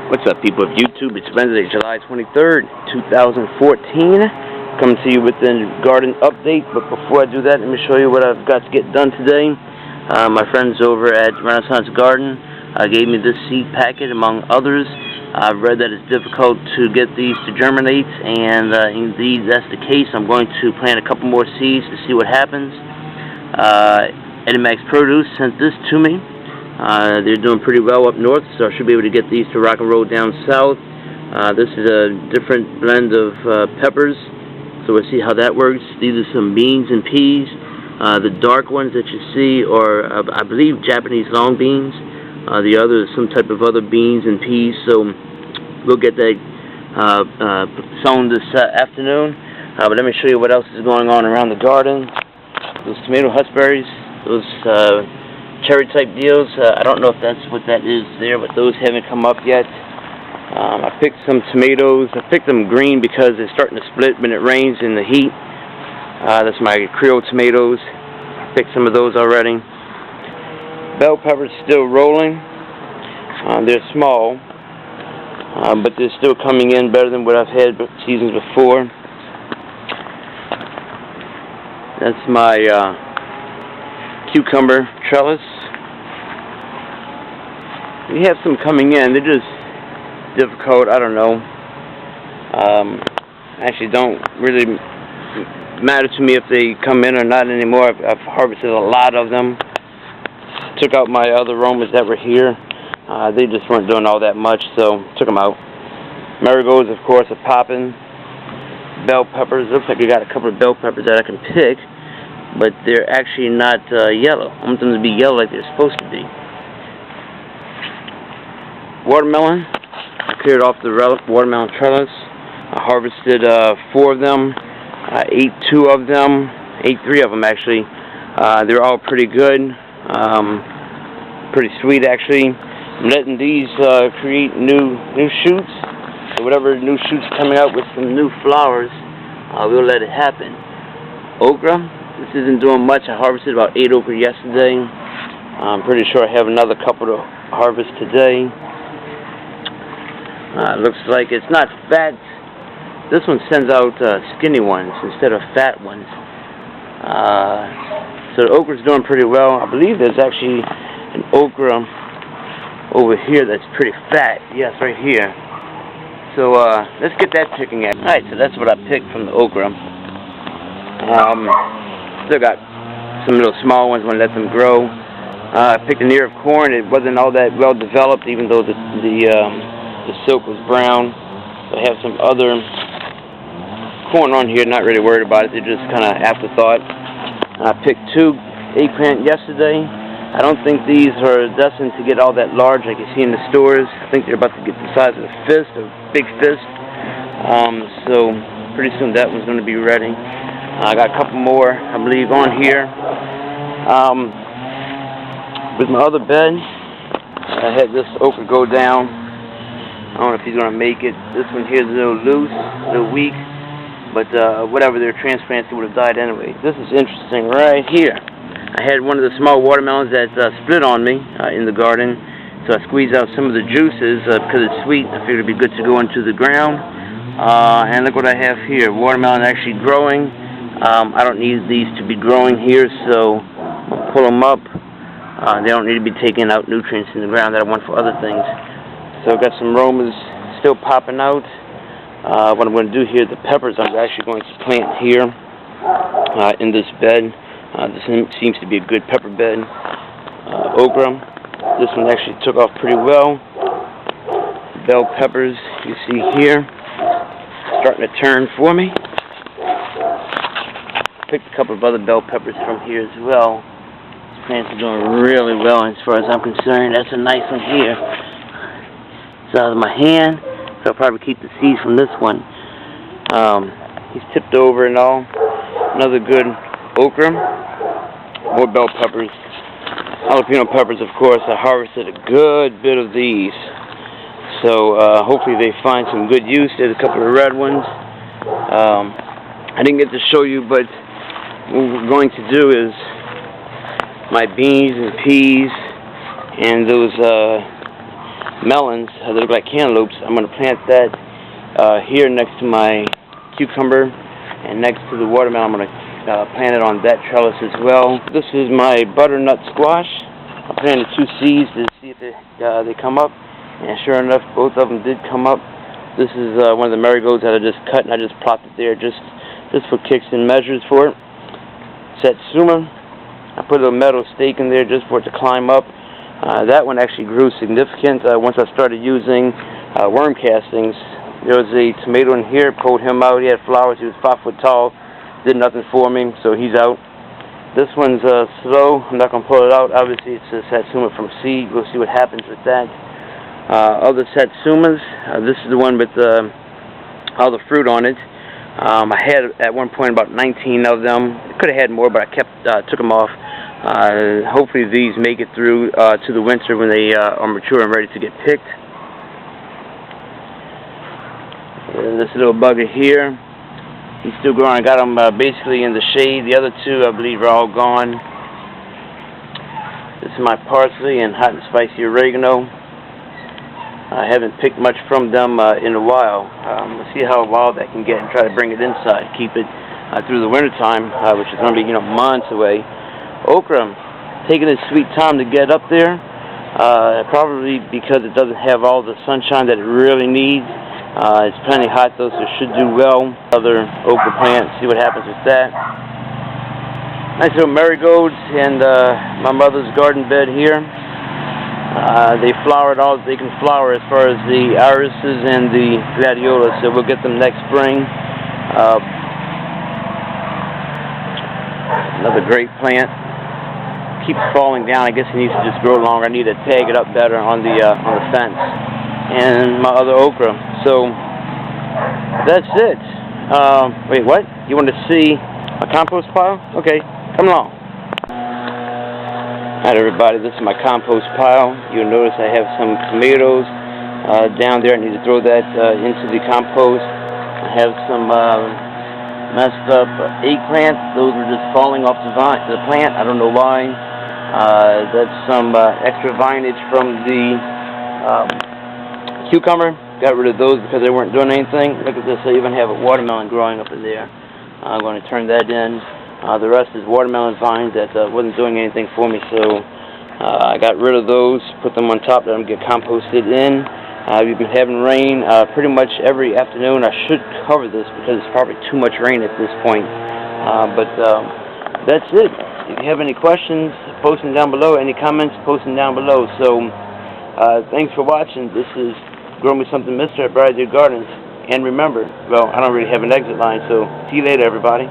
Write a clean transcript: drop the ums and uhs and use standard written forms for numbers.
What's up, people of YouTube? It's Wednesday, July 23rd, 2014. Coming to you with the garden update. But before I do that, let me show you what I've got to get done today. My friends over at Renaissance Garden gave me this seed packet, among others. I've read that it's difficult to get these to germinate, and indeed that's the case. I'm going to plant a couple more seeds to see what happens. Edimax Produce sent this to me. They're doing pretty well up north, so I should be able to get these to rock and roll down south. This is a different blend of peppers, so we'll see how that works. These are some beans and peas. The dark ones that you see are, I believe, Japanese long beans. The other is some type of other beans and peas, so we'll get that sown this afternoon. But let me show you what else is going on around the garden. Those tomato huckleberries, those cherry type deals, I don't know if that's what that is there, but those haven't come up yet. I picked some tomatoes. I picked them green because they're starting to split when it rains in the heat. That's my Creole tomatoes. Picked some of those already. Bell peppers still rolling. They're small, but they're still coming in better than what I've had seasons before. That's my cucumber trellis. We have some coming in. They're just difficult. I don't know. Actually, don't really matter to me if they come in or not anymore. I've harvested a lot of them. Took out my other aromas that were here. They just weren't doing all that much, so took them out. Marigolds, of course, are popping. Bell peppers. Looks like I got a couple of bell peppers that I can pick, but they're actually not yellow. I want them to be yellow like they're supposed to be. Watermelon. I cleared off the watermelon trellis. I harvested 4 of them. I ate 2 of them. Ate 3 of them, actually. They're all pretty good. Pretty sweet, actually. I'm letting these create new shoots. So whatever new shoots coming out with some new flowers, we'll let it happen. Okra. This isn't doing much. I harvested about 8 okra yesterday. I'm pretty sure I have another couple to harvest today. Looks like it's not fat. This one sends out skinny ones instead of fat ones. So the okra's doing pretty well. I believe there's actually an okra over here that's pretty fat. Yes, right here. So let's get that picking at. Alright, so that's what I picked from the okra. Still got some little small ones. Want to let them grow. I picked an ear of corn. It wasn't all that well developed, even though the silk was brown. So I have some other corn on here. Not really worried about it. They're just kind of afterthought. I picked 2 eggplant yesterday. I don't think these are destined to get all that large like you see in the stores. I think they're about to get the size of a fist, a big fist. So pretty soon that one's going to be ready. I got a couple more, I believe, on here. With my other bed, I had this okra go down. I don't know if he's going to make it. This one here is a little loose, a little weak. But whatever, their transplants, it would have died anyway. This is interesting right here. I had one of the small watermelons that split on me in the garden. So I squeezed out some of the juices because it's sweet. I figured it'd be good to go into the ground. And look what I have here. Watermelon actually growing. I don't need these to be growing here, so I'll pull them up. They don't need to be taking out nutrients in the ground that I want for other things. So I've got some aromas still popping out. What I'm going to do here, the peppers I'm actually going to plant here in this bed. This seems to be a good pepper bed. Okra. This one actually took off pretty well. Bell peppers, you see here, starting to turn for me. Picked a couple of other bell peppers from here as well. This plants are doing really well as far as I'm concerned. That's a nice one here. It's out of my hand. So I'll probably keep the seeds from this one. He's tipped over and all. Another good okra. More bell peppers. Jalapeno peppers, of course. I harvested a good bit of these. So hopefully they find some good use. There's a couple of red ones. I didn't get to show you, but what we're going to do is my beans and peas and those melons. They look like cantaloupes. I'm going to plant that here next to my cucumber, and next to the watermelon. I'm going to plant it on that trellis as well. This is my butternut squash. I planted 2 seeds to see if they come up, and sure enough, both of them did come up. This is one of the marigolds that I just cut, and I just plopped it there just for kicks and measures for it. Satsuma, I put a little metal stake in there just for it to climb up. That one actually grew significant once I started using worm castings. There was a tomato in here, pulled him out. He had flowers. He was 5 foot tall. Did nothing for me, so he's out. This one's slow. I'm not going to pull it out. Obviously, it's a Satsuma from seed. We'll see what happens with that. Other Satsumas, this is the one with all the fruit on it. I had at one point about 19 of them. Could have had more, but I took them off. Hopefully these make it through to the winter when they are mature and ready to get picked. And this little bugger here, he's still growing. I got him basically in the shade. The other 2, I believe, are all gone. This is my parsley and hot and spicy oregano. I haven't picked much from them in a while. Let's see how wild that can get and try to bring it inside. Keep it through the winter time, which is going to be, months away. Okra, taking its sweet time to get up there, probably because it doesn't have all the sunshine that it really needs. It's plenty hot though, so it should do well. Other okra plants, see what happens with that. Nice little marigolds and my mother's garden bed here. They flowered all that they can flower as far as the irises and the gladiolas, so we'll get them next spring. Another great plant. Keeps falling down. I guess it needs to just grow longer. I need to tag it up better on the fence. And my other okra. So that's it. Wait, what? You want to see my compost pile? Okay, come along. Alright everybody, this is my compost pile. You'll notice I have some tomatoes down there. I need to throw that into the compost. I have some messed up eggplants. Those are just falling off the plant. I don't know why. That's some extra vinage from the cucumber. Got rid of those because they weren't doing anything. Look at this, I even have a watermelon growing up in there. I'm going to turn that in. The rest is watermelon vines that wasn't doing anything for me, so I got rid of those, put them on top, let them get composted in. We've been having rain pretty much every afternoon. I should cover this because it's probably too much rain at this point. But that's it. If you have any questions, post them down below. Any comments, post them down below. So thanks for watching. This is Grow Me Something Mister at Brideshead Gardens. And remember, well, I don't really have an exit line, so see you later, everybody.